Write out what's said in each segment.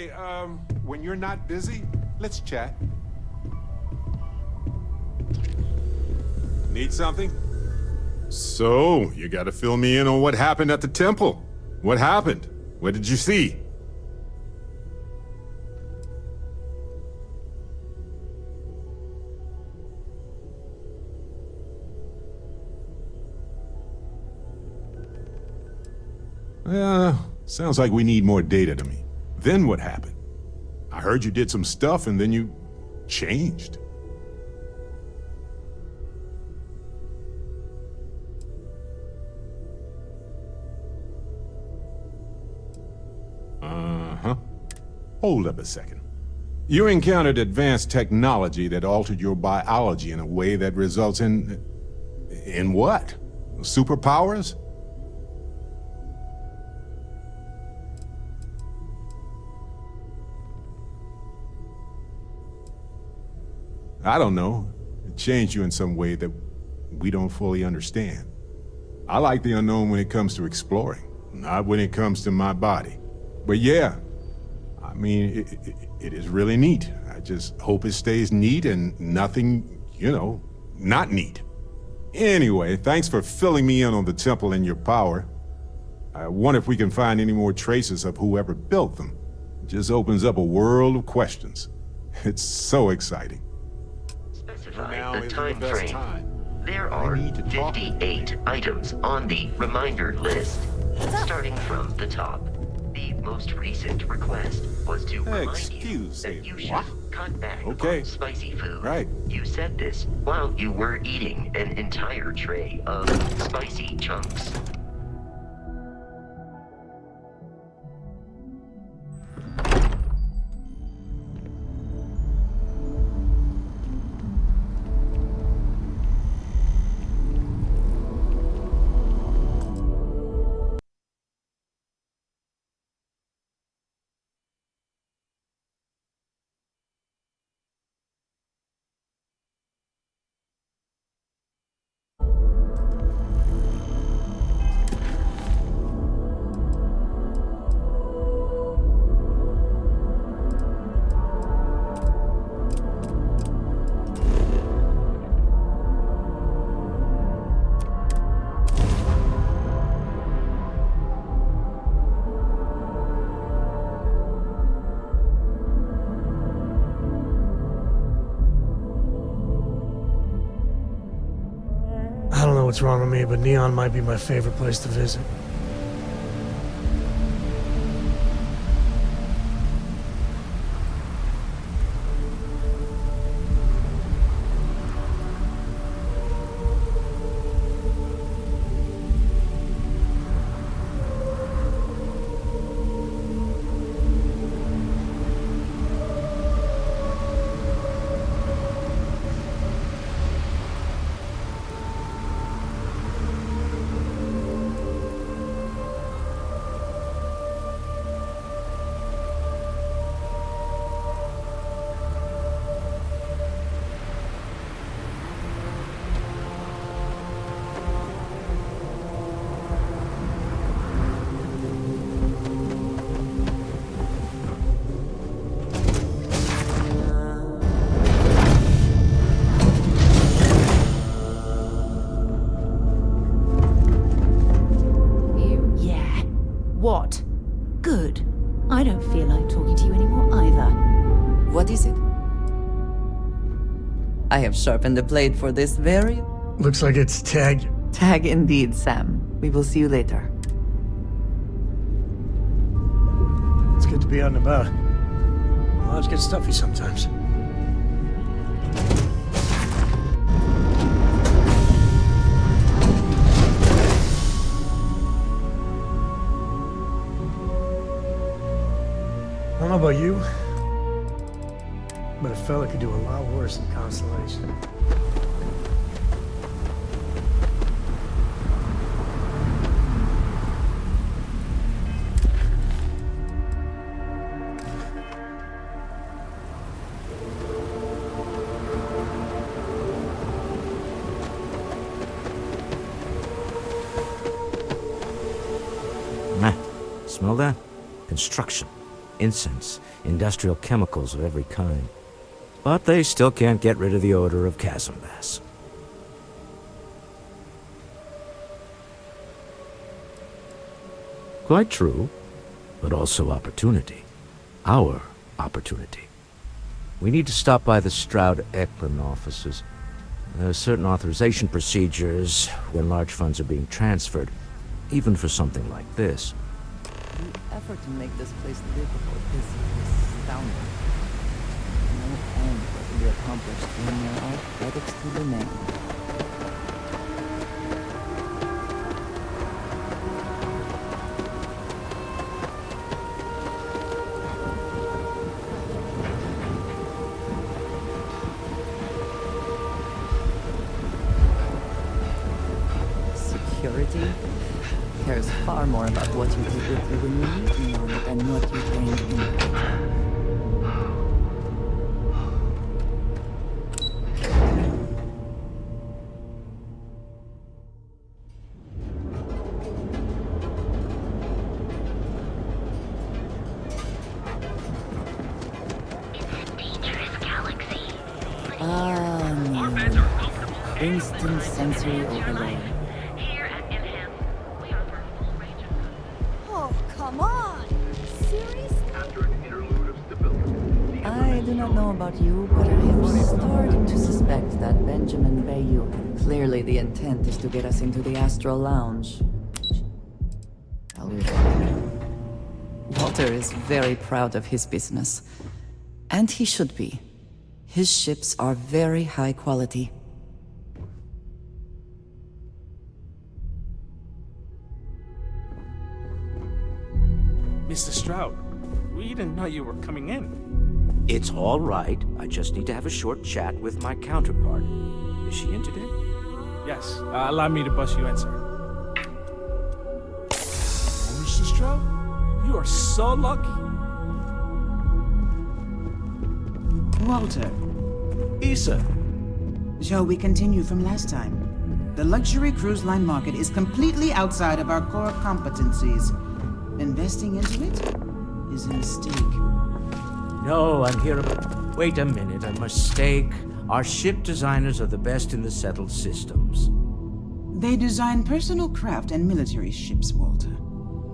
Hey, when you're not busy, let's chat. Need something? So, you gotta fill me in on what happened at the temple. What happened? What did you see? Sounds like we need more data to me. Then what happened? I heard you did some stuff and then you changed. Uh-huh. Hold up a second. You encountered advanced technology that altered your biology in a way that results in... in what? Superpowers? I don't know. It changed you in some way that we don't fully understand. I like the unknown when it comes to exploring, not when it comes to my body. But yeah, I mean, it is really neat. I just hope it stays neat and nothing, you know, not neat. Anyway, thanks for filling me in on the temple and your power. I wonder if we can find any more traces of whoever built them. It just opens up a world of questions. It's so exciting. Now the time frame. There are 58 items on the reminder list, starting from the top. The most recent request was to remind you that you should cut back on spicy food. Right. You said this while you were eating an entire tray of spicy chunks. I don't know what's wrong with me, but Neon might be my favorite place to visit. What? Good. I don't feel like talking to you anymore either. What is it? I have sharpened the blade for this very... Looks like it's Tag. Tag indeed, Sam. We will see you later. It's good to be out and about. Lives get stuffy sometimes. I don't know about you, but a fella could do a lot worse than Constellation. Smell that? Construction. incense, industrial chemicals of every kind. But they still can't get rid of the odor of chasm bass. Quite true, but also opportunity. Our opportunity. We need to stop by the Stroud-Eklund offices. There are certain authorization procedures when large funds are being transferred, even for something like this. The effort to make this place livable is astounding. No end what can be accomplished when there are credits to the name. Security cares far more about what you take with you when you leave beyond than what you bring in. Instant sensory overload. Oh, come on! Seriously? I do not know about you, but I am starting to suspect that Benjamin Bayou. Clearly the intent is to get us into the Astral Lounge. Walter is very proud of his business. And he should be. His ships are very high quality. Mr. Stroud, we didn't know you were coming in. It's all right. I just need to have a short chat with my counterpart. Is she in today? Yes, allow me to bust you in, sir. Oh, Mr. Stroud, you are so lucky. Walter, Issa, shall we continue from last time? The luxury cruise line market is completely outside of our core competencies. Investing into it is a mistake. No, I'm here about... Wait a minute, a mistake. Our ship designers are the best in the settled systems. They design personal craft and military ships, Walter.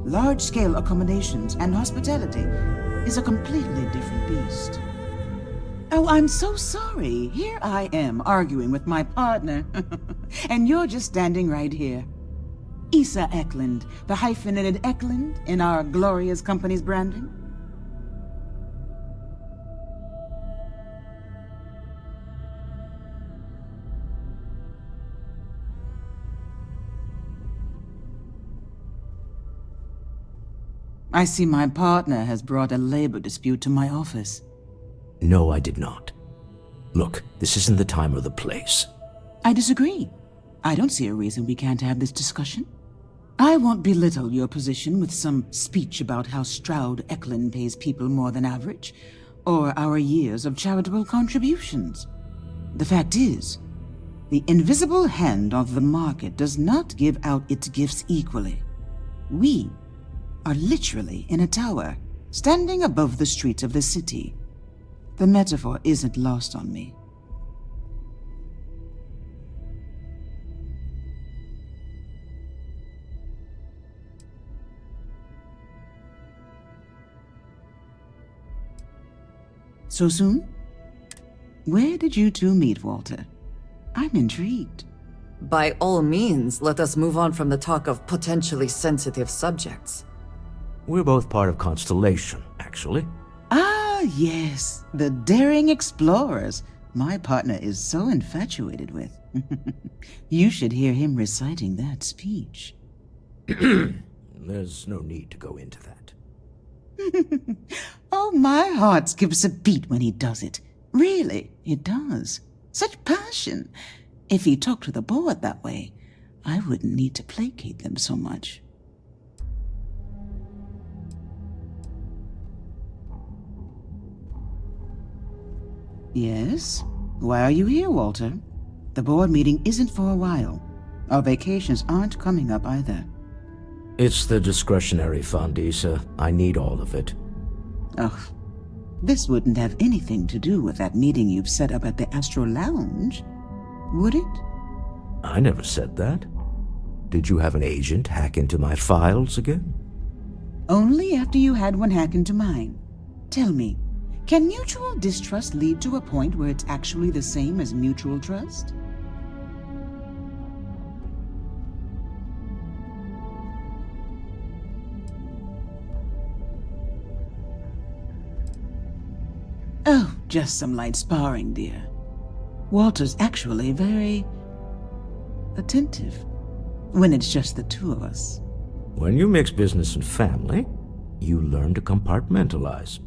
Large-scale accommodations and hospitality is a completely different beast. Oh, I'm so sorry. Here I am arguing with my partner. And you're just standing right here. Issa Eklund, the hyphenated Eklund in our glorious company's branding. I see my partner has brought a labor dispute to my office. No, I did not. Look, this isn't the time or the place. I disagree. I don't see a reason we can't have this discussion. I won't belittle your position with some speech about how Stroud-Eklund pays people more than average, or our years of charitable contributions. The fact is, the invisible hand of the market does not give out its gifts equally. We are literally in a tower, standing above the streets of the city. The metaphor isn't lost on me. So soon? Where did you two meet, Walter? I'm intrigued. By all means, let us move on from the talk of potentially sensitive subjects. We're both part of Constellation, actually. Ah, yes, the daring explorers my partner is so infatuated with. You should hear him reciting that speech. There's no need to go into that. Oh, my heart skips a beat when he does it. Really, it does. Such passion. If he talked to the board that way, I wouldn't need to placate them so much. Yes? Why are you here, Walter? The board meeting isn't for a while. Our vacations aren't coming up either. It's the discretionary fund, Issa. I need all of it. Oh, this wouldn't have anything to do with that meeting you've set up at the Astro Lounge, would it? I never said that. Did you have an agent hack into my files again? Only after you had one hack into mine. Tell me, can mutual distrust lead to a point where it's actually the same as mutual trust? Oh, just some light sparring, dear. Walter's actually very attentive when it's just the two of us. When you mix business and family, you learn to compartmentalize.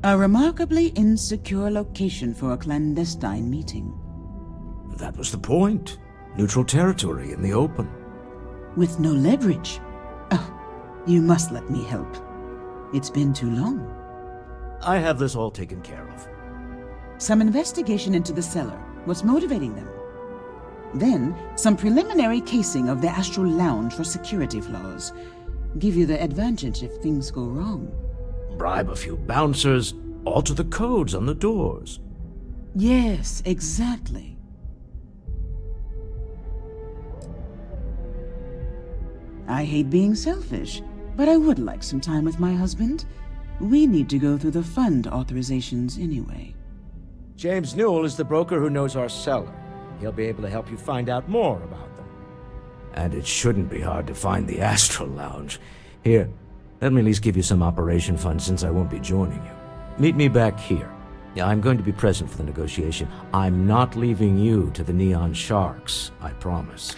A remarkably insecure location for a clandestine meeting. That was the point. Neutral territory in the open. With no leverage. Oh, you must let me help. It's been too long. I have this all taken care of. Some investigation into the cellar. What's motivating them? Then, some preliminary casing of the Astral Lounge for security flaws. Give you the advantage if things go wrong. Bribe a few bouncers, alter the codes on the doors. Yes, exactly. I hate being selfish, but I would like some time with my husband. We need to go through the fund authorizations anyway. James Newell is the broker who knows our cellar. He'll be able to help you find out more about them. And it shouldn't be hard to find the Astral Lounge. Here, let me at least give you some operation funds since I won't be joining you. Meet me back here. I'm going to be present for the negotiation. I'm not leaving you to the Neon Sharks, I promise.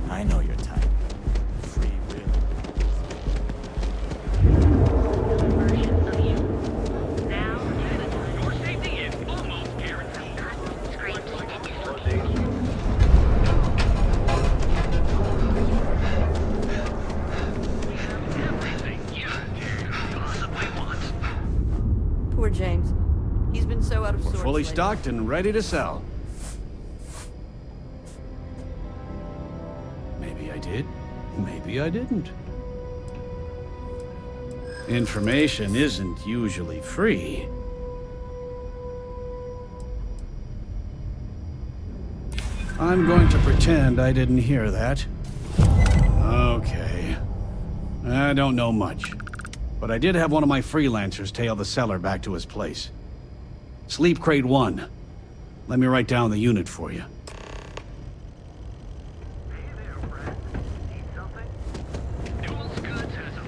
I know your type. Free will. Version of you. Now to the time. Your safety is almost guaranteed. Scrapes and dislocations. We have everything you could possibly want. Poor James. He's been so out of We're sorts fully lately. stocked and ready to sell. Maybe I did, maybe I didn't. Information isn't usually free. I'm going to pretend I didn't hear that. Okay. I don't know much, but I did have one of my freelancers tail the seller back to his place. Sleep Crate 1. Let me write down the unit for you. Hey there, Brad. Need something? Newell's Goods has a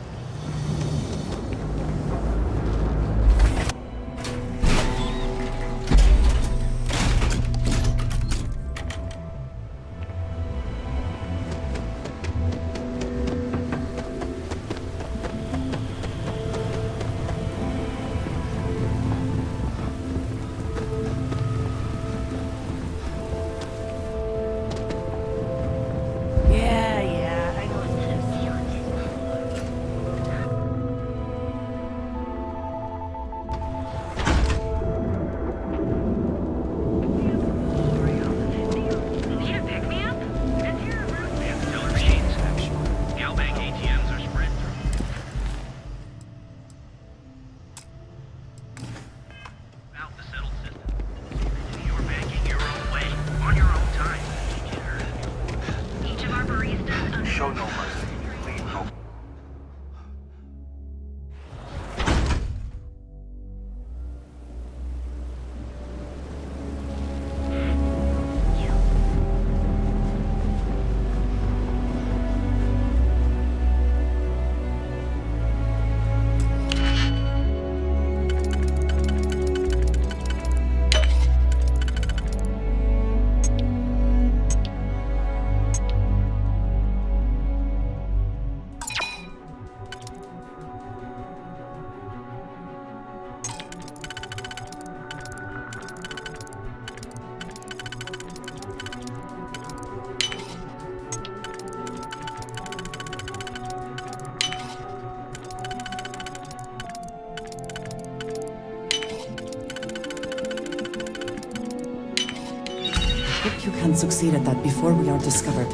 can succeed at that before we are discovered.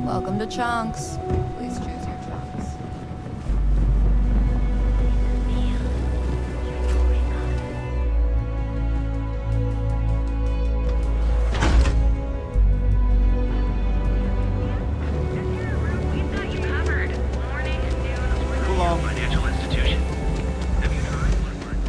Welcome to Chunks. Please choose your chunks. We've got you covered. Morning, noon, Cool on. financial institution. Have you tried Bloodworth?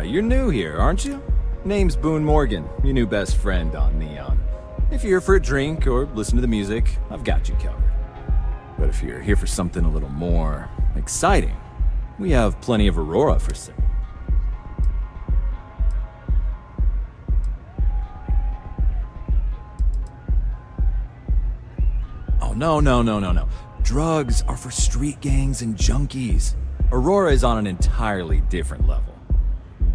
You're new here, aren't you? Name's Boone Morgan, your new best friend on Neon. If you're here for a drink or listen to the music, I've got you covered. But if you're here for something a little more exciting, we have plenty of Aurora for sale. Oh, no. Drugs are for street gangs and junkies. Aurora is on an entirely different level.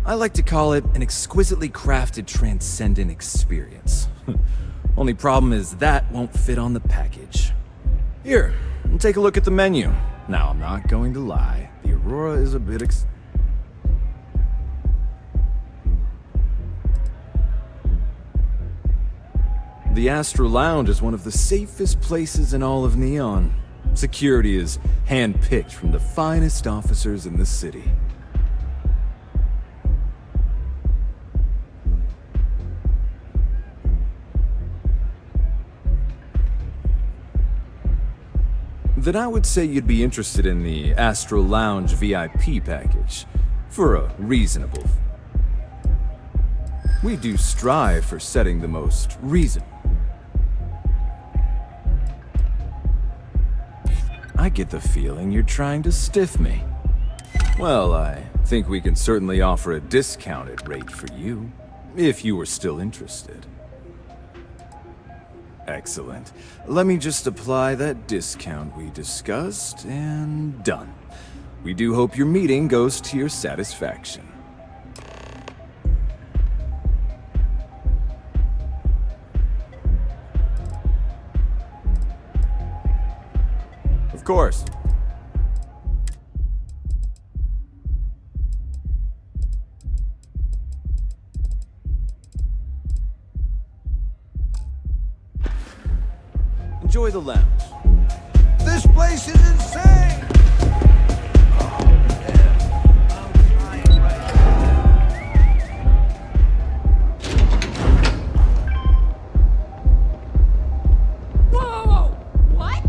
I like to call it an exquisitely crafted transcendent experience. Only problem is that won't fit on the package. Here, take a look at the menu. Now, I'm not going to lie. The Aurora is a bit The Astro Lounge is one of the safest places in all of Neon. Security is hand-picked from the finest officers in the city. Then I would say you'd be interested in the Astro Lounge VIP package, for a reasonable fee. We do strive for setting the most reasonable. I get the feeling you're trying to stiff me. Well, I think we can certainly offer a discounted rate for you, if you were still interested. Excellent. Let me just apply that discount we discussed, and done. We do hope your meeting goes to your satisfaction. Of course. Enjoy the lounge. This place is insane! Whoa! What?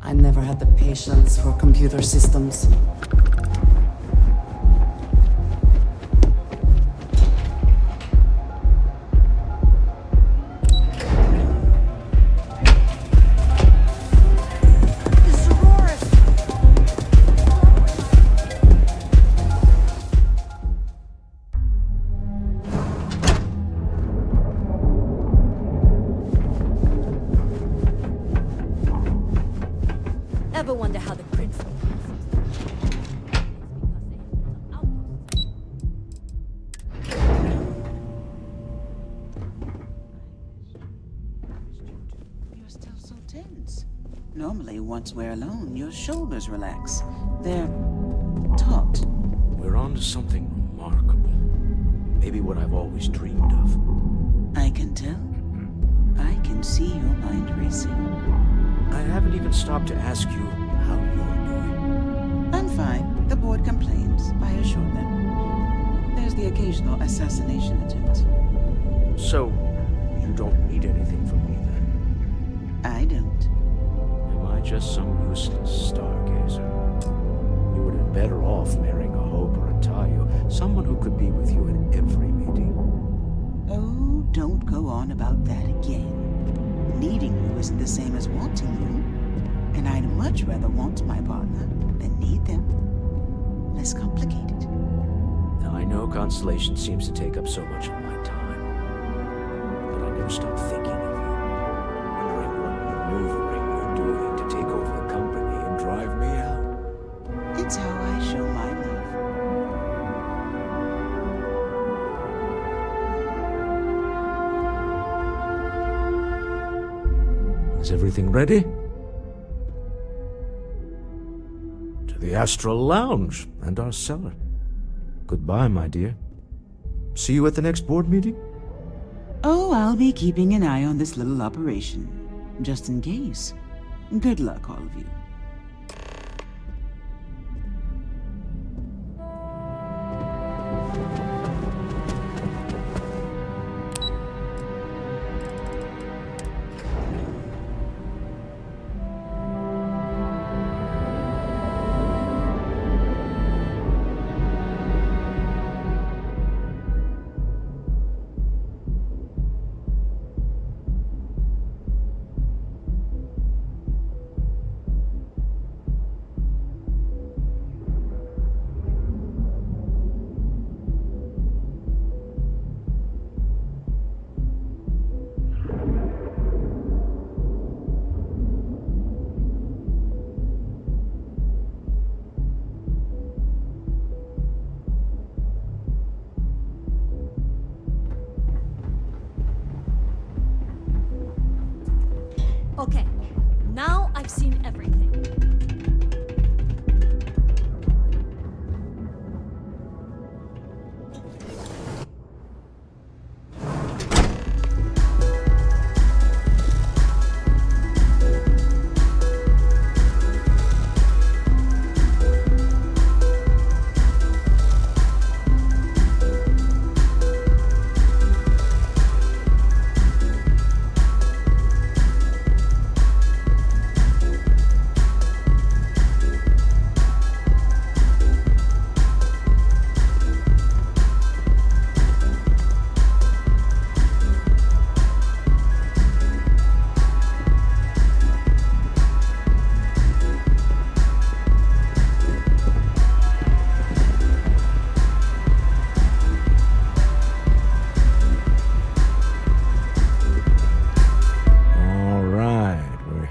I never had the patience for computer systems. tense. Normally, once we're alone, your shoulders relax. They're taut. We're on to something remarkable. Maybe what I've always dreamed of. I can tell. I can see your mind racing. I haven't even stopped to ask you how you're doing. I'm fine. The board complains. I assure them. There's the occasional assassination attempt. So, you don't need anything from me then? I don't. Am I just some useless stargazer? You would have been better off marrying a Hope or a Tayo, someone who could be with you at every meeting. Oh, don't go on about that again. Needing you isn't the same as wanting you. And I'd much rather want my partner than need them. Less complicated. Now, I know Constellation seems to take up so much of my time. But I never stop thinking of you. Wondering what maneuvering you're doing to take over the company and drive me out. It's how I show my love. Is everything ready? To the Astral Lounge and our cellar. Goodbye, my dear. See you at the next board meeting? Oh, I'll be keeping an eye on this little operation. Just in case. Good luck, all of you. Okay, now I've seen everything.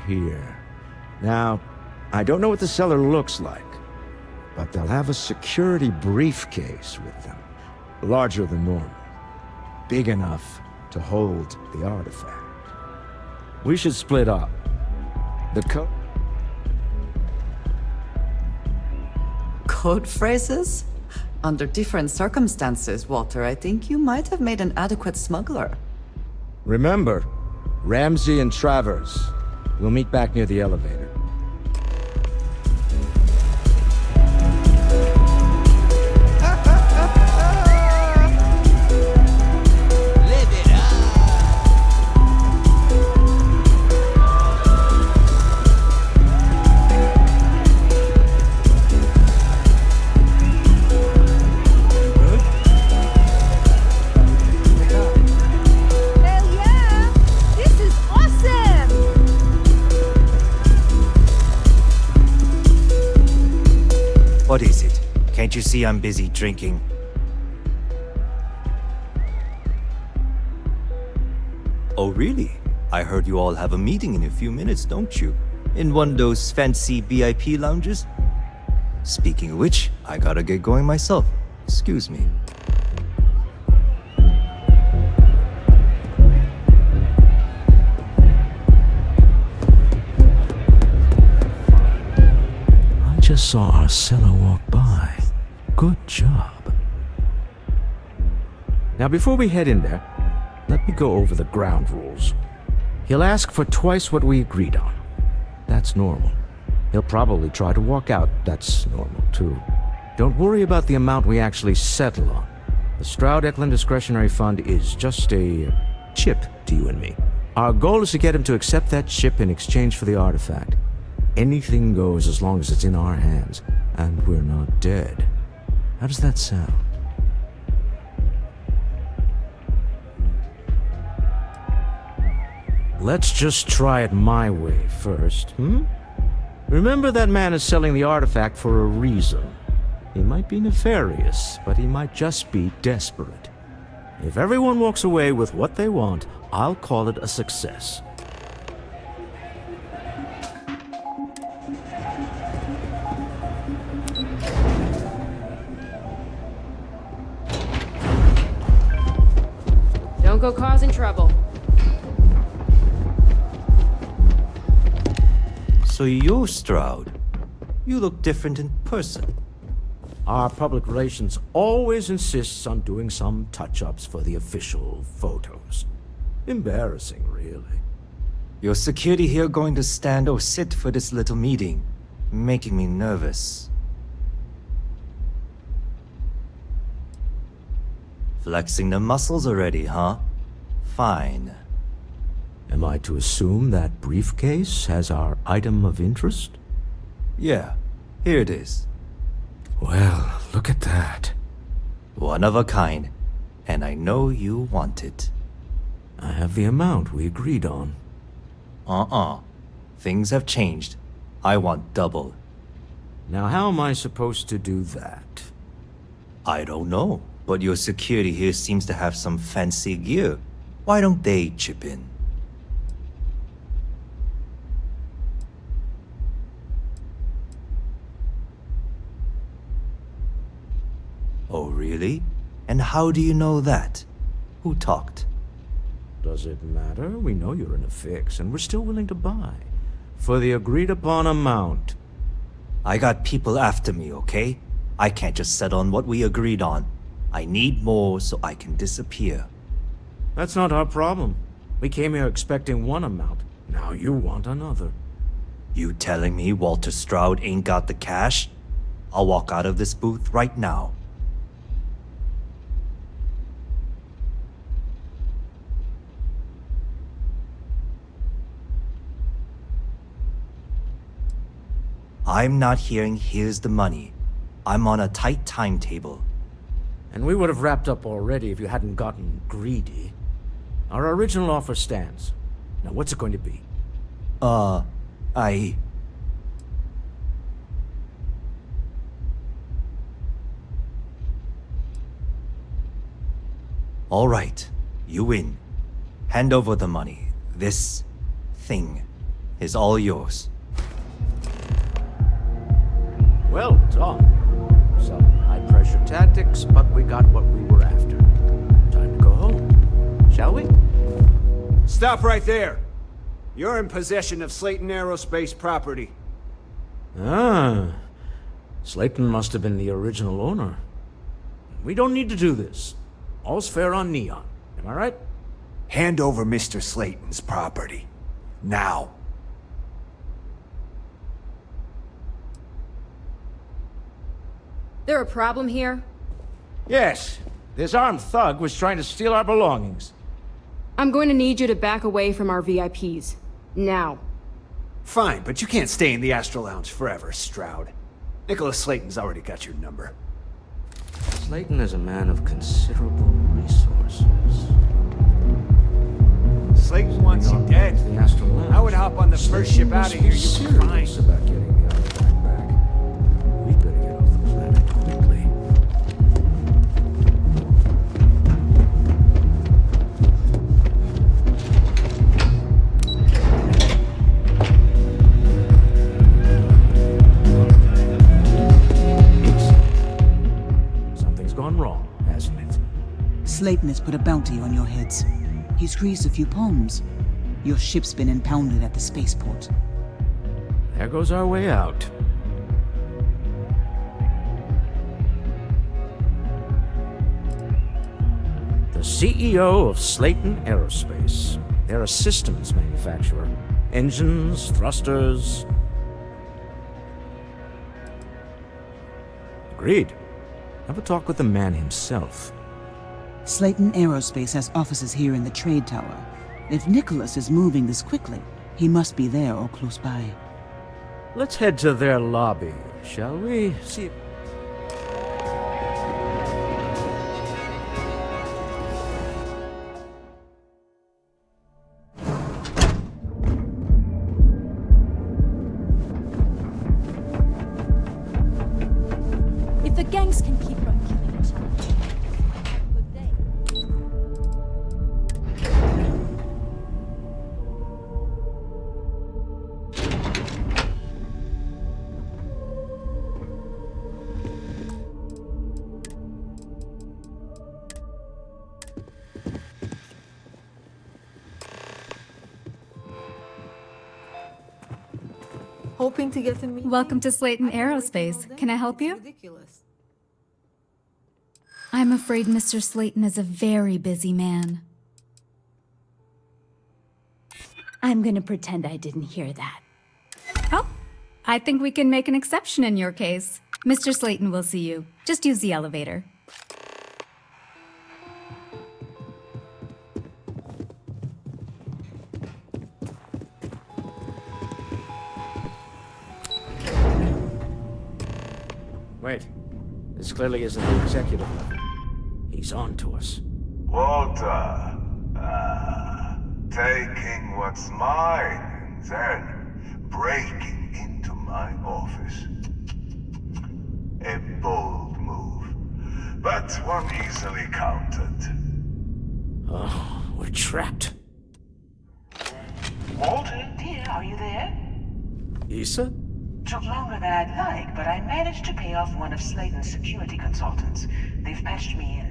Here. Now, I don't know what the cellar looks like, but they'll have a security briefcase with them. Larger than normal. Big enough to hold the artifact. We should split up. The Code phrases? Under different circumstances, Walter, I think you might have made an adequate smuggler. Remember, Ramsey and Travers. We'll meet back near the elevator. Live it Hell yeah! This is awesome! What is it? Can't you see I'm busy drinking? Oh, really? I heard you all have a meeting in a few minutes, don't you? In one of those fancy VIP lounges? Speaking of which, I gotta get going myself. Excuse me. just saw our seller walk by. Good job. Now, before we head in there, let me go over the ground rules. He'll ask for twice what we agreed on. That's normal. He'll probably try to walk out. That's normal, too. Don't worry about the amount we actually settle on. The Stroud-Eklund Discretionary Fund is just a chip to you and me. Our goal is to get him to accept that chip in exchange for the artifact. Anything goes as long as it's in our hands, and we're not dead. How does that sound? Let's just try it my way first, Remember, that man is selling the artifact for a reason. He might be nefarious, but he might just be desperate. If everyone walks away with what they want, I'll call it a success. Don't go causing trouble. So you're Stroud. You look different in person. Our public relations always insists on doing some touch-ups for the official photos. Embarrassing, really. Your security here going to stand or sit for this little meeting, making me nervous. Flexing the muscles already, huh? Fine. Am I to assume that briefcase has our item of interest? Yeah, here it is. Well, look at that. One of a kind, and I know you want it. I have the amount we agreed on. Things have changed. I want double. Now, how am I supposed to do that? I don't know, but your security here seems to have some fancy gear. Why don't they chip in? Oh, really? And how do you know that? Who talked? Does it matter? We know you're in a fix, and we're still willing to buy. For the agreed-upon amount. I got people after me, okay? I can't just settle on what we agreed on. I need more so I can disappear. That's not our problem. We came here expecting one amount. Now you want another. You telling me Walter Stroud ain't got the cash? I'll walk out of this booth right now. I'm not hearing here's the money. I'm on a tight timetable. And we would have wrapped up already if you hadn't gotten greedy. Our original offer stands. Now what's it going to be? All right, you win. Hand over the money. This thing is all yours. Well done. Some high-pressure tactics, but we got what we were after. Time to go home, shall we? Stop right there. You're in possession of Slayton Aerospace property. Ah. Slayton must have been the original owner. We don't need to do this. All's fair on Neon. Am I right? Hand over Mr. Slayton's property. Now. There a problem here? Yes. This armed thug was trying to steal our belongings. I'm going to need you to back away from our VIPs. Now. Fine, but you can't stay in the Astro Lounge forever, Stroud. Nicholas Slayton's already got your number. Slayton is a man of considerable resources. Slayton wants you dead. I would hop on the first ship out of here. You were fine. About getting the artifact back. We'd better get off the planet quickly. Something's gone wrong, hasn't it? Slayton has put a bounty on your heads. He's greased a few palms. Your ship's been impounded at the spaceport. There goes our way out. CEO of Slayton Aerospace. They're a systems manufacturer. Engines, thrusters. Agreed. Have a talk with the man himself. Slayton Aerospace has offices here in the trade tower. If Nicholas is moving this quickly, he must be there or close by. Let's head to their lobby, shall we? See. If the gangs can keep on killing each other, have a good day. Hoping to get a meeting? Welcome to Slayton Aerospace. Can I help you? Ridiculous. I'm afraid Mr. Slayton is a very busy man. I'm gonna pretend I didn't hear that. Oh, I think we can make an exception in your case. Mr. Slayton will see you. Just use the elevator. Wait. This clearly isn't the executive level. He's on to us. Walter. Taking what's mine and then breaking into my office. A bold move, but one easily countered. Oh, we're trapped. Walter, dear, are you there? Issa? Took longer than I'd like, but I managed to pay off one of Slayton's security consultants. They've patched me in.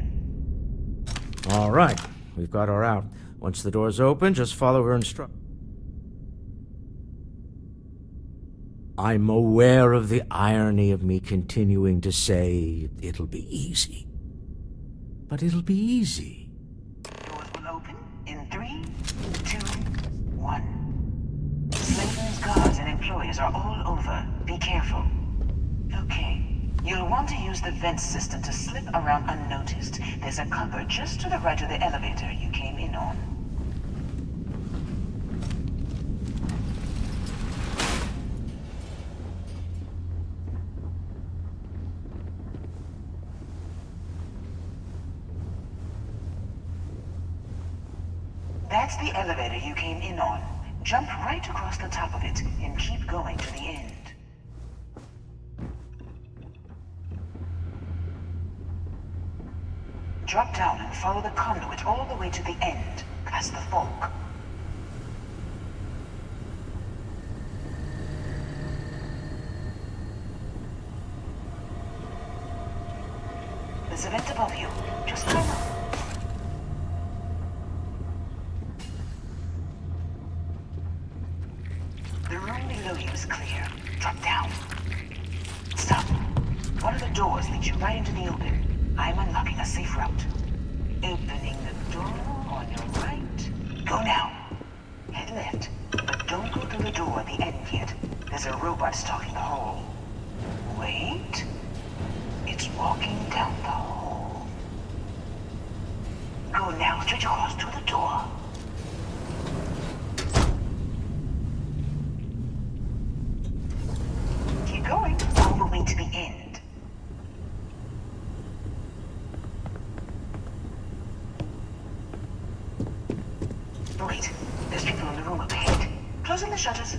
All right. We've got her out. Once the door's open, just follow her instructions. I'm aware of the irony of me continuing to say it'll be easy. But it'll be easy. Doors will open in 3, 2, 1. Slayton's guards and employees are all over. Be careful. Okay. You'll want to use the vent system to slip around unnoticed. There's a cupboard just to the right of the elevator you came in on. That's the elevator you came in on. Jump right across the top of it and keep going to the end. Drop down and follow the conduit all the way to the end, past the fork. There's a vent above you. Just climb up. The room below you is clear. Drop down. Stop. One of the doors leads you right into the open. I'm unlocking a safe route. Opening the door on your right. Go now. Head left. But don't go through the door at the end yet. There's a robot stalking the hall. Wait. It's walking down the hall. Go now, straight across to the door. Keep going, all the way to the end. Wait, there's people in the room up ahead. Closing the shutters.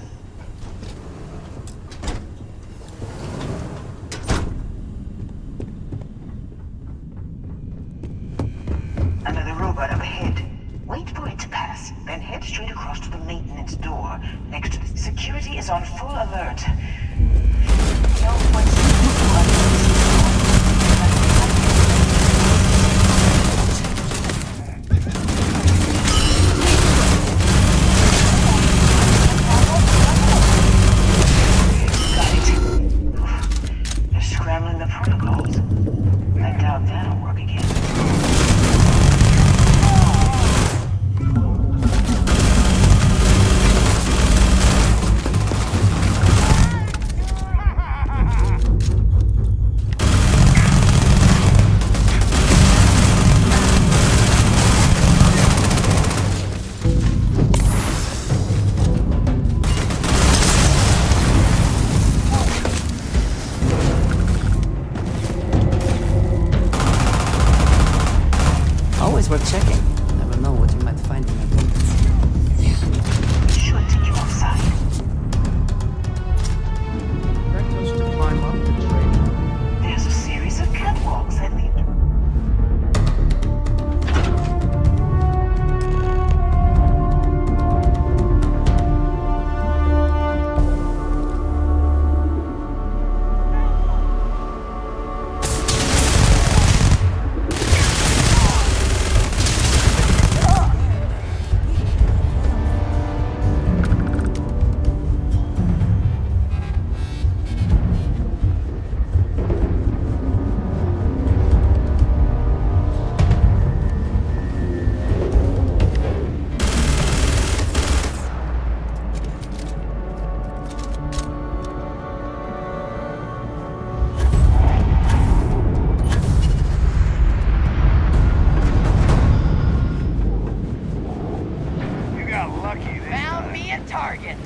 Another robot up ahead. Wait for it to pass, then head straight across to the maintenance door. Next to the security is on full alert. No one scrambling the protocols. I doubt that'll work again. always worth checking. Never know what you might find in your pockets. Should take you outside. Expect us to climb up the train? There's a series of catwalks that lead. Found me a target.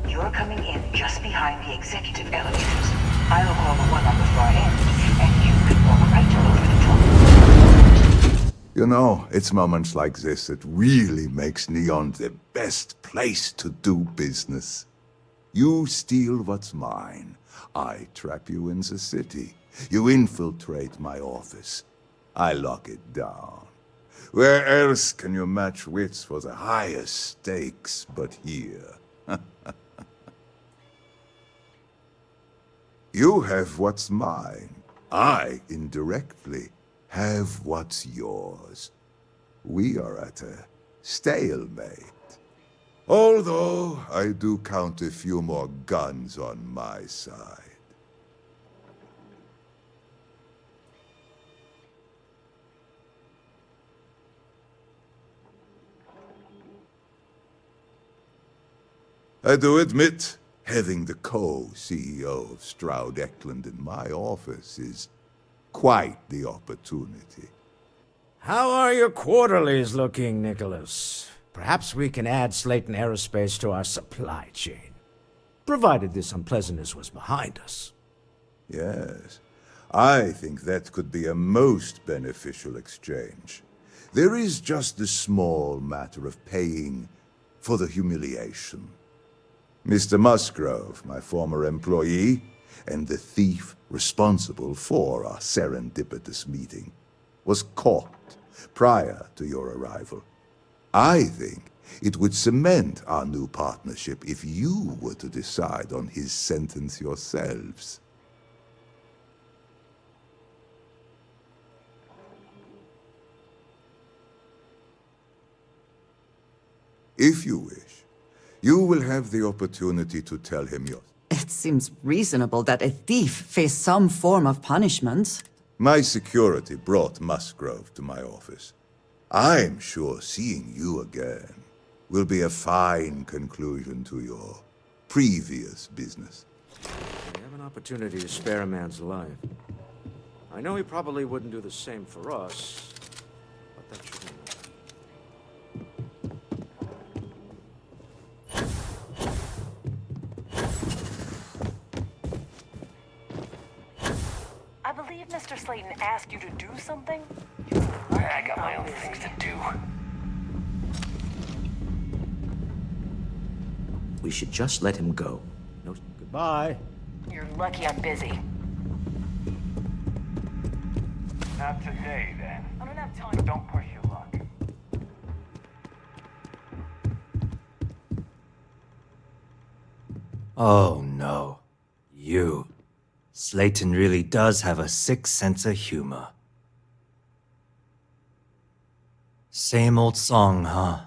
You're coming in just behind the executive elevators. I'll call the one on the far end, and you can walk right over the top. You know, it's moments like this that really makes Neon the best place to do business. You steal what's mine. I trap you in the city. You infiltrate my office. I lock it down. Where else can you match wits for the highest stakes but here? You have what's mine. I, indirectly, have what's yours. We are at a stalemate. Although, I do count a few more guns on my side. I do admit, having the co-CEO of Stroud Eklund in my office is quite the opportunity. How are your quarterlies looking, Nicholas? Perhaps we can add Slayton Aerospace to our supply chain, provided this unpleasantness was behind us. Yes, I think that could be a most beneficial exchange. There is just the small matter of paying for the humiliation. Mr. Musgrove, my former employee, and the thief responsible for our serendipitous meeting, was caught prior to your arrival. I think it would cement our new partnership if you were to decide on his sentence yourselves. If you wish, you will have the opportunity to tell him your... It seems reasonable that a thief face some form of punishment. My security brought Musgrove to my office. I'm sure seeing you again will be a fine conclusion to your previous business. We have an opportunity to spare a man's life. I know he probably wouldn't do the same for us, but that shouldn't matter. I believe Mr. Slayton asked you to do something? I got my own things to do. We should just let him go. No, goodbye. You're lucky I'm busy. Not today, then. I don't have time. Don't push your luck. Oh no. You. Slayton really does have a sick sense of humor. Same old song, huh?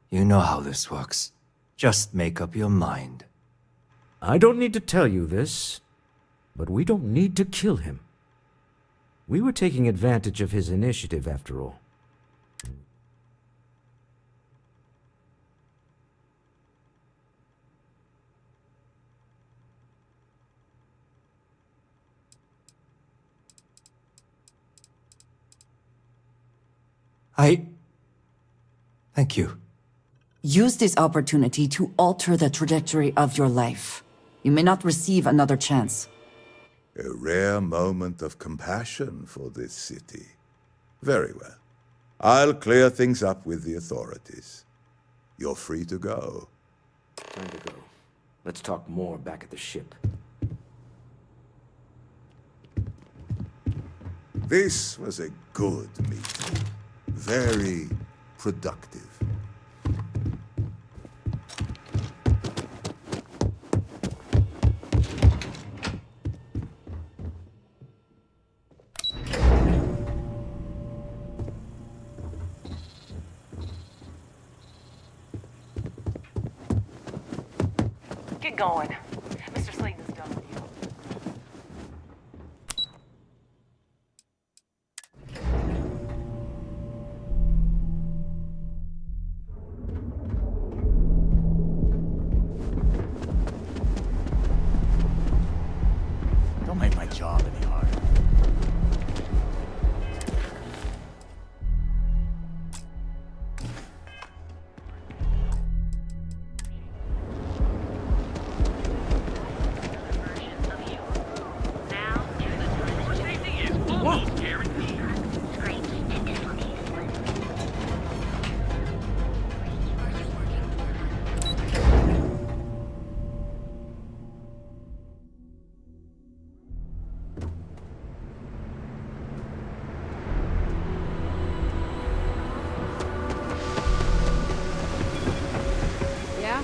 You know how this works. Just make up your mind. I don't need to tell you this, but we don't need to kill him. We were taking advantage of his initiative, after all. Thank you. Use this opportunity to alter the trajectory of your life. You may not receive another chance. A rare moment of compassion for this city. Very well. I'll clear things up with the authorities. You're free to go. Time to go. Let's talk more back at the ship. This was a good meeting. Very productive. Get going. Mr. Slayton's done with you. Don't make my job any harder. Yeah?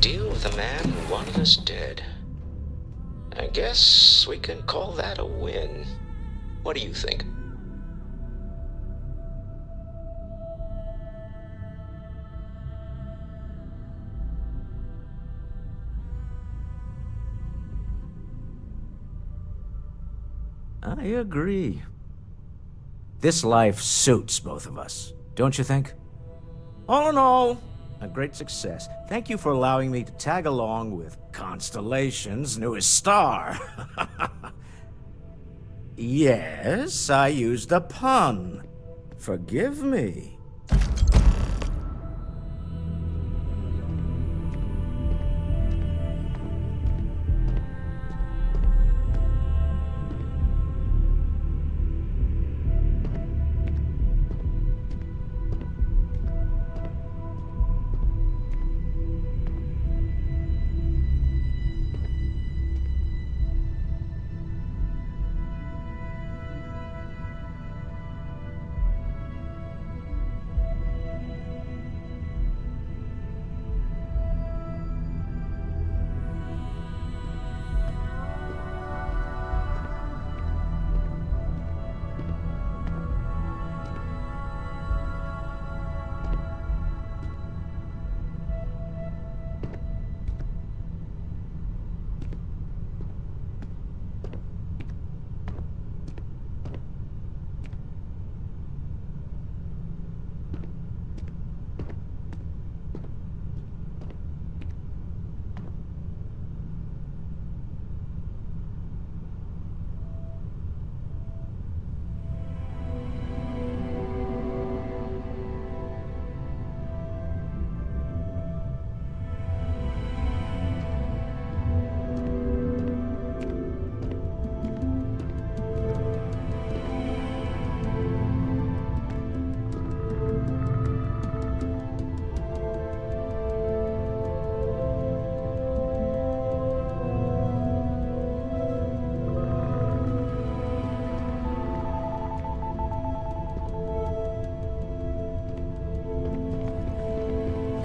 Deal with a man who wanted us dead. I guess we can call that a win. What do you think? I agree. This life suits both of us, don't you think? All in all, a great success. Thank you for allowing me to tag along with Constellation's newest star. Yes, I used a pun. Forgive me.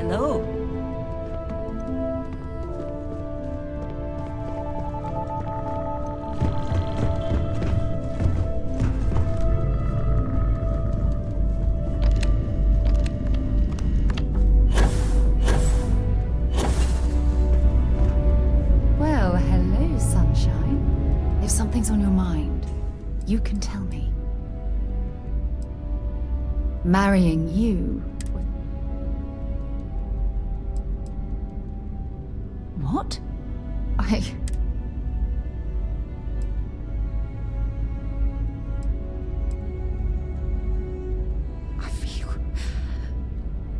Hello. Well, hello, sunshine. If something's on your mind, you can tell me. Marrying you. What? I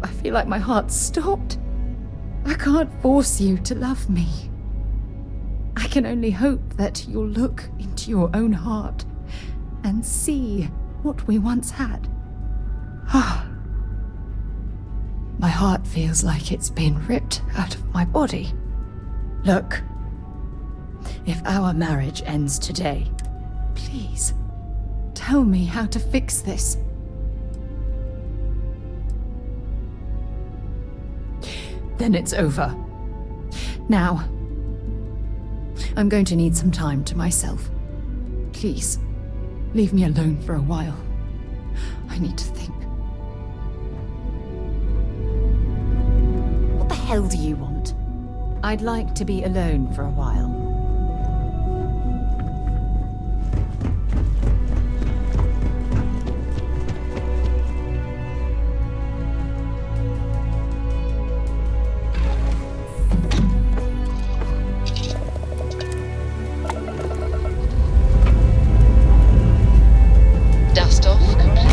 feel like my heart stopped. I can't force you to love me. I can only hope that you'll look into your own heart and see what we once had. My heart feels like it's been ripped out of my body. Look, if our marriage ends today, please tell me how to fix this. Then it's over. Now, I'm going to need some time to myself. Please, leave me alone for a while. I need to think. What the hell do you want? I'd like to be alone for a while. Dust off complete.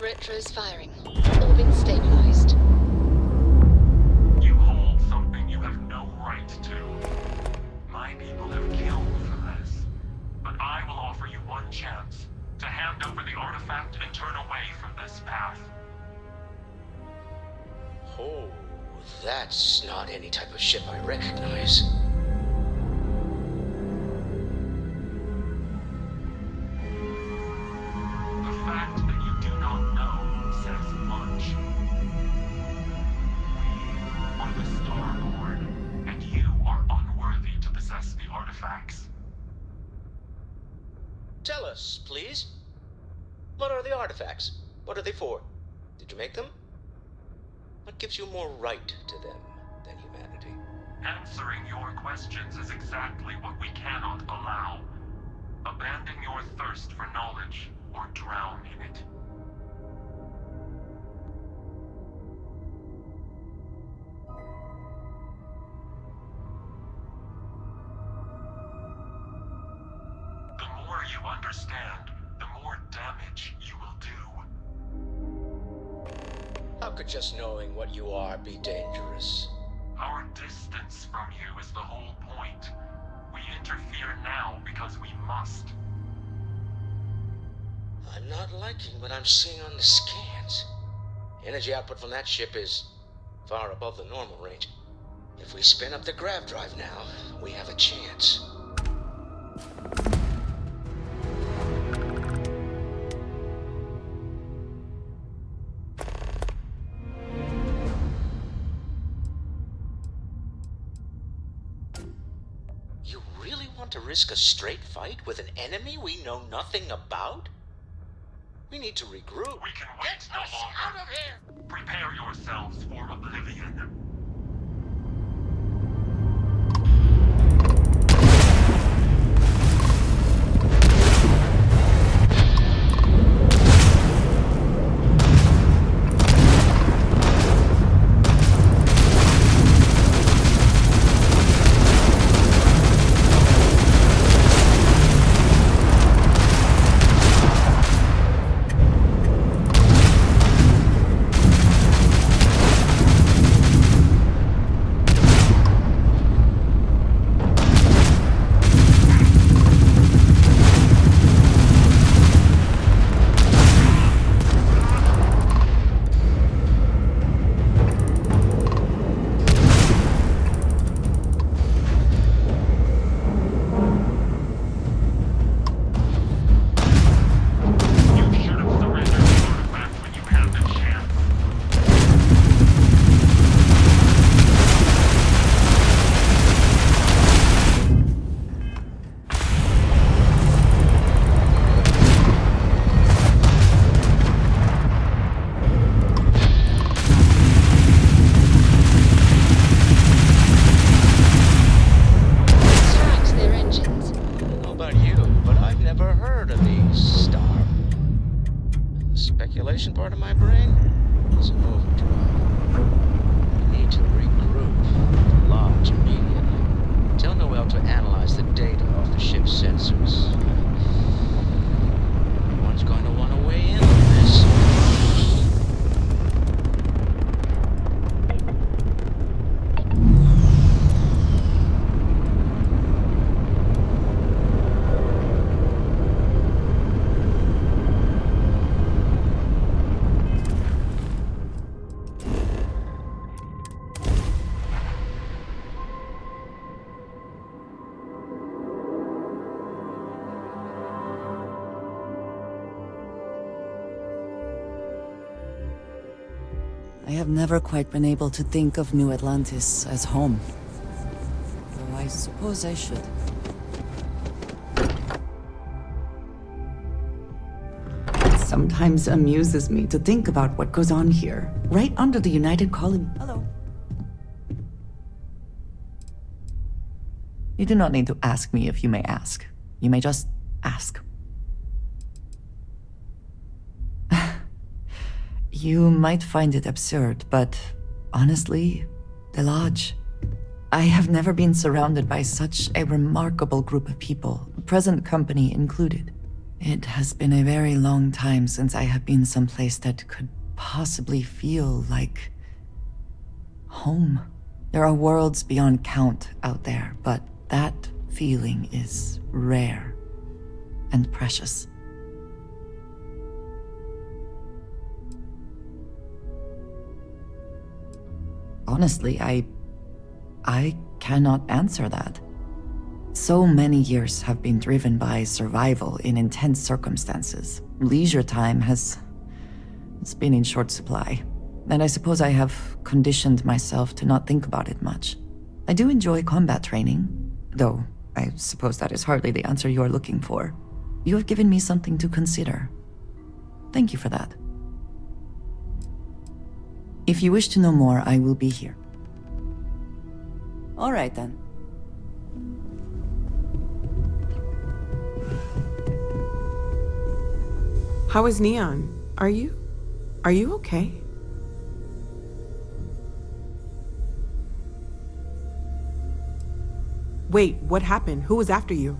Retro's firing. Orbit stabilized. You hold something you have no right to. My people have killed for this. But I will offer you one chance to hand over the artifact and turn away from this path. Oh, that's not any type of ship I recognize. The fact that you do not know says much. We are the Starlord, and you are unworthy to possess the artifacts. Tell us, please. What are the artifacts? What are they for? Did you make them? What gives you more right to them than humanity? Answering your questions is exactly what we cannot allow. Abandon your thirst for knowledge, or drown in it. The more you understand, the more damage you will do. How could just knowing what you are be dangerous? Our distance from you is the whole point. We interfere now because we must. I'm not liking what I'm seeing on the scans. Energy output from that ship is far above the normal range. If we spin up the grav drive now, we have a chance. You really want to risk a straight fight with an enemy we know nothing about? We need to regroup. We can wait no longer. Out of here! Prepare yourselves for oblivion. have never quite been able to think of New Atlantis as home. Though I suppose I should. It sometimes amuses me to think about what goes on here, right under the United Colony. Hello. You do not need to ask me if you may ask. You may just ask. You might find it absurd, but honestly, the Lodge. I have never been surrounded by such a remarkable group of people, present company included. It has been a very long time since I have been someplace that could possibly feel like home. There are worlds beyond count out there, but that feeling is rare and precious. Honestly, I cannot answer that. So many years have been driven by survival in intense circumstances. Leisure time it's been in short supply. And I suppose I have conditioned myself to not think about it much. I do enjoy combat training, though I suppose that is hardly the answer you are looking for. You have given me something to consider. Thank you for that. If you wish to know more, I will be here. All right, then. How is Neon? Are you okay? Wait, what happened? Who was after you?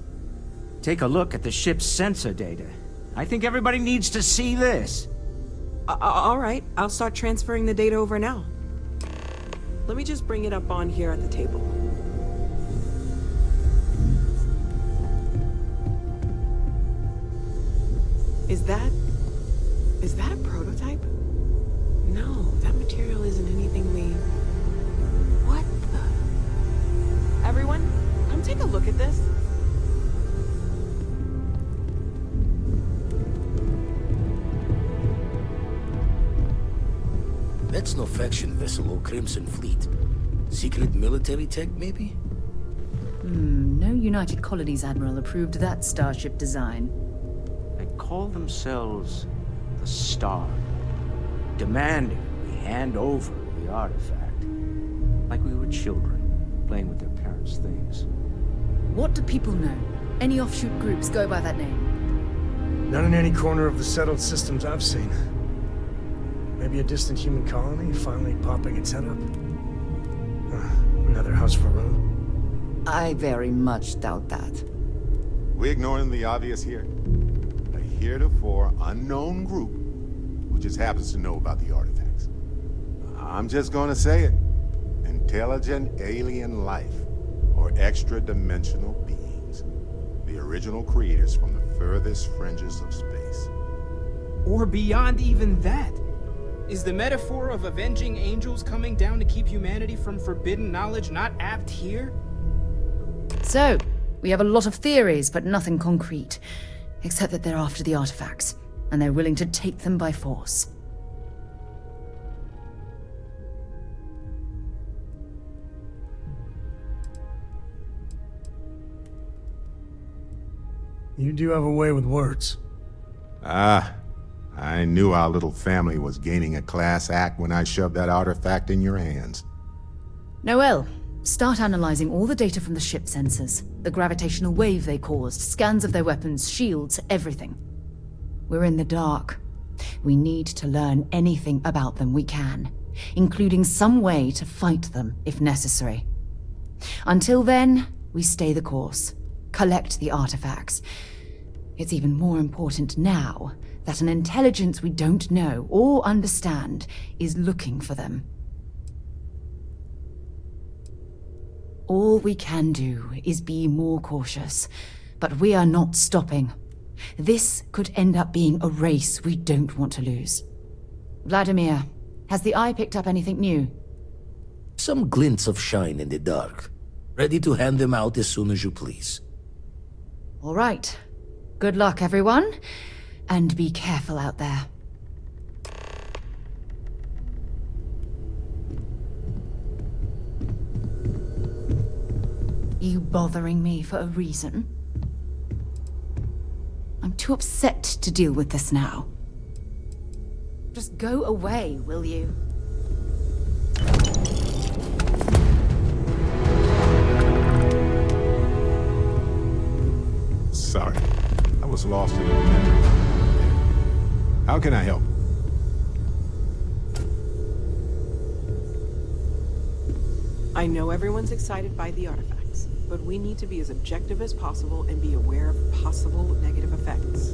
Take a look at the ship's sensor data. I think everybody needs to see this. All right, I'll start transferring the data over now. Let me just bring it up on here at the table. Is that a prototype? No, that material isn't anything we... What the... Everyone, come take a look at this. That's no faction vessel or Crimson Fleet. Secret military tech, maybe? No United Colonies Admiral approved that starship design. They call themselves the Star, demanding we hand over the artifact. Like we were children, playing with their parents' things. What do people know? Any offshoot groups go by that name? Not in any corner of the settled systems I've seen. Maybe a distant human colony finally popping its head up? Another house for Rome? I very much doubt that. We ignoring the obvious here? A heretofore unknown group who just happens to know about the artifacts. I'm just gonna say it. Intelligent alien life, or extra-dimensional beings. The original creators from the furthest fringes of space. Or beyond even that. Is the metaphor of avenging angels coming down to keep humanity from forbidden knowledge not apt here? So, we have a lot of theories, but nothing concrete. Except that they're after the artifacts, and they're willing to take them by force. You do have a way with words. I knew our little family was gaining a class act when I shoved that artifact in your hands. Noel, start analyzing all the data from the ship sensors. The gravitational wave they caused, scans of their weapons, shields, everything. We're in the dark. We need to learn anything about them we can, including some way to fight them if necessary. Until then, we stay the course, collect the artifacts. It's even more important now that an intelligence we don't know or understand is looking for them. All we can do is be more cautious, but we are not stopping. This could end up being a race we don't want to lose. Vladimir, has the Eye picked up anything new? Some glints of shine in the dark. Ready to hand them out as soon as you please. All right. Good luck, everyone. And be careful out there. You bothering me for a reason? I'm too upset to deal with this now. Just go away, will you? Sorry, I was lost in the memory. How can I help? I know everyone's excited by the artifacts, but we need to be as objective as possible and be aware of possible negative effects.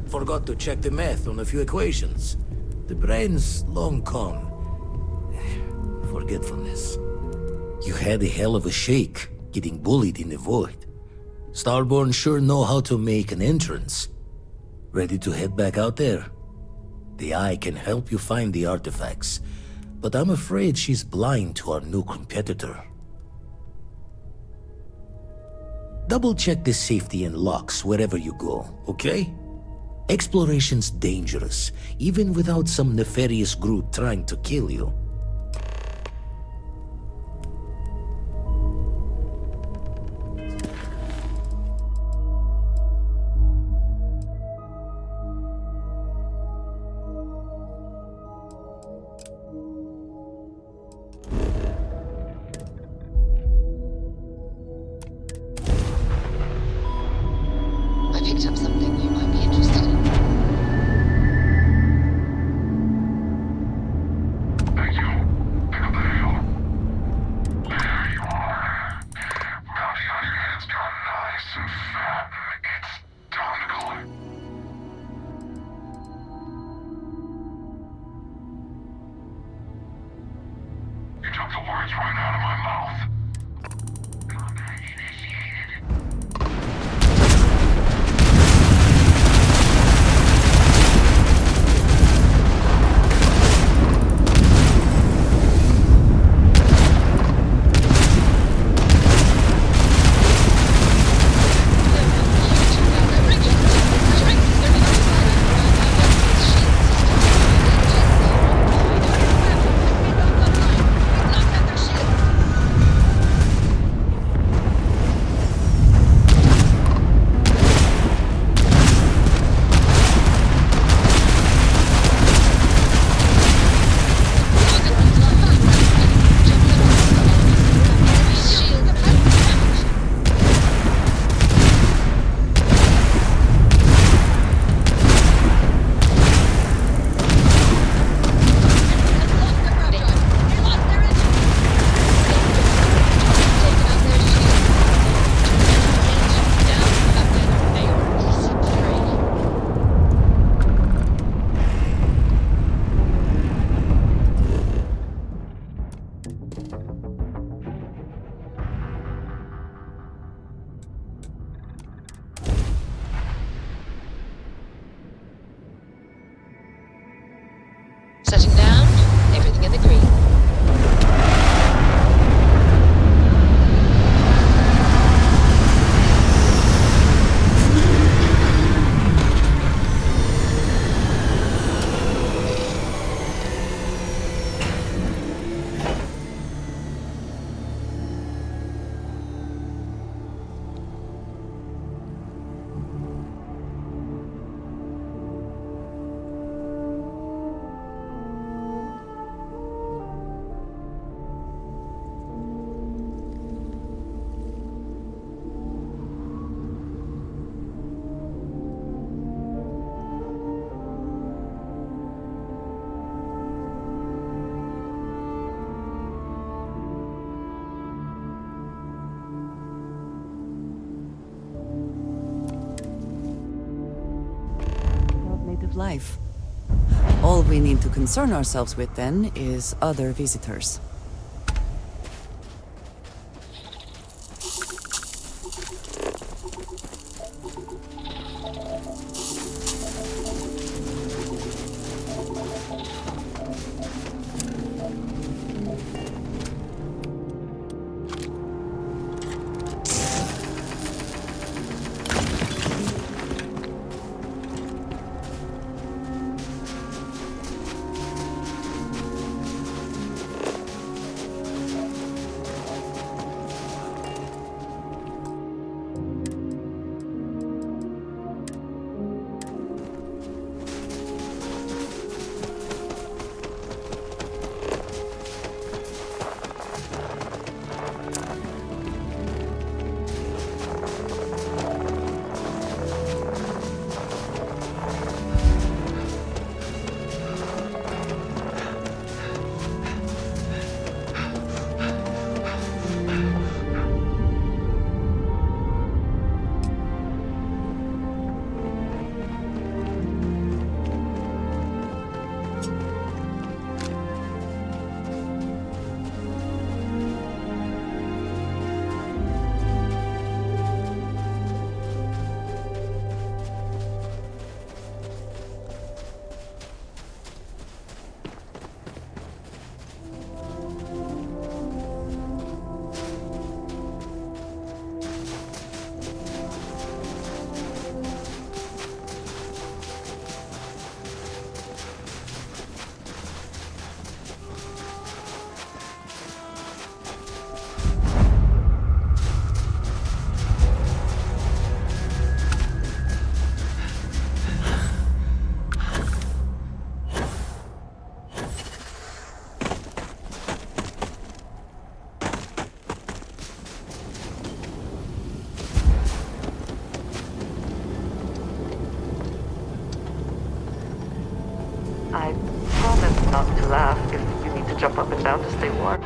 Forgot to check the math on a few equations. The brain's long gone. Forgetfulness. You had a hell of a shake, getting bullied in the void. Starborn sure know how to make an entrance. Ready to head back out there? The Eye can help you find the artifacts, but I'm afraid she's blind to our new competitor. Double-check the safety and locks wherever you go, okay? Exploration's dangerous, even without some nefarious group trying to kill you. I picked up something you might be interested in. Thank you. Pick up the hail. There you are. Bounty on your head's gone nice and fat. It's time to collect. You took the words right out of my mouth. Shutting down, everything in the green. Native life. All we need to concern ourselves with then is other visitors. jump up and down to stay warm.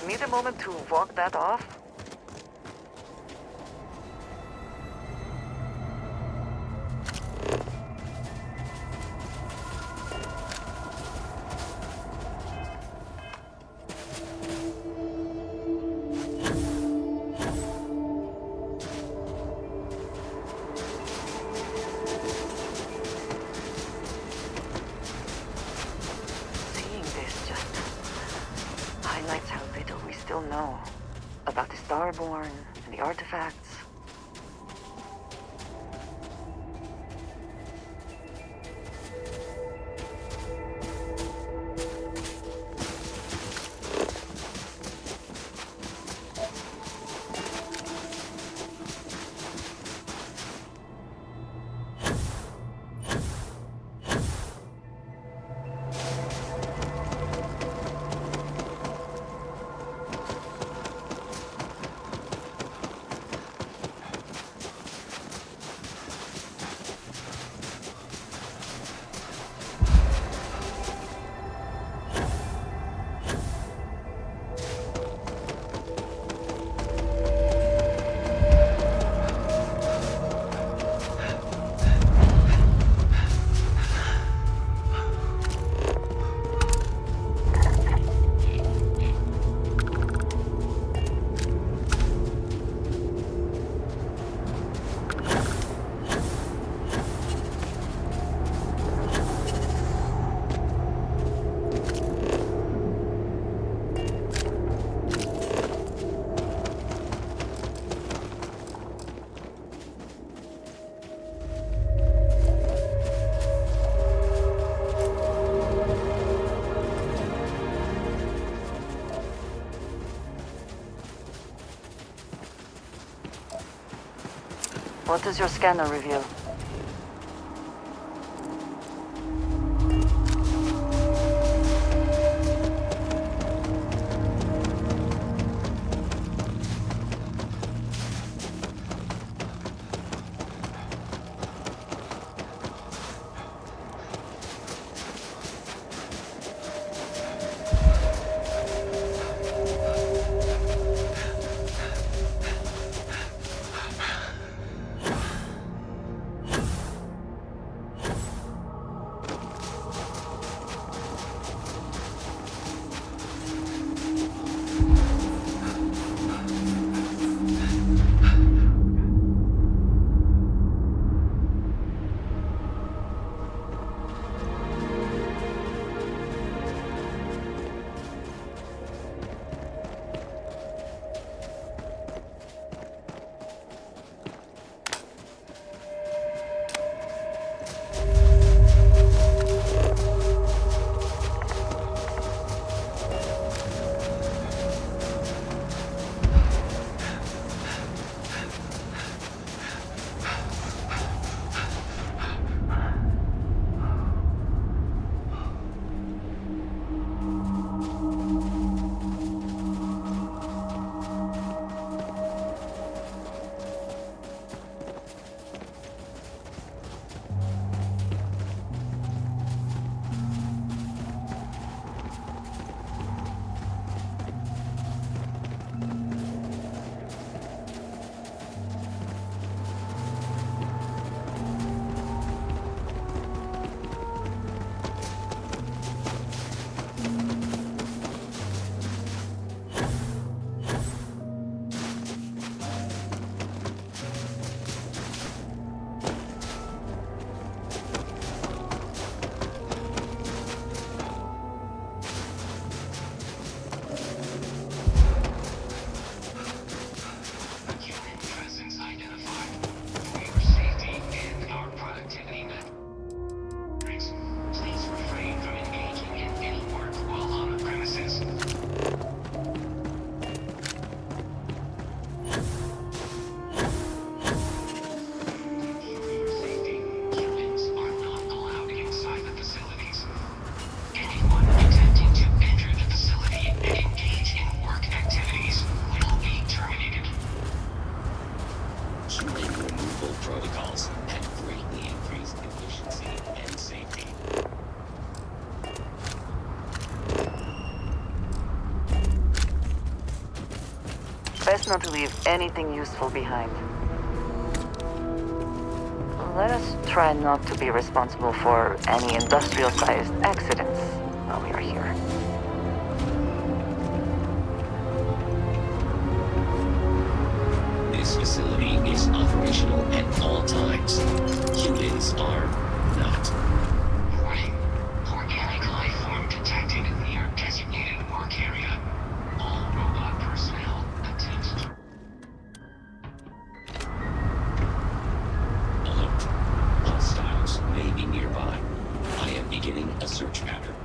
Need a moment to walk that off? Know about the Starborn and the artifacts. What does your scanner reveal? Best not to leave anything useful behind. Let us try not to be responsible for any industrial-sized accidents while we are here. This facility is operational at all times. Humans are not. Warning. Organic life form detected near designated work area. All robot personnel attempt to... Alert. Hostiles may be nearby. I am beginning a search pattern.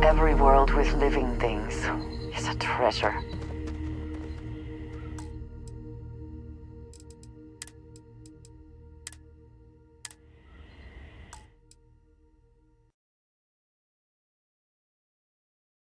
Every world with living things is a treasure.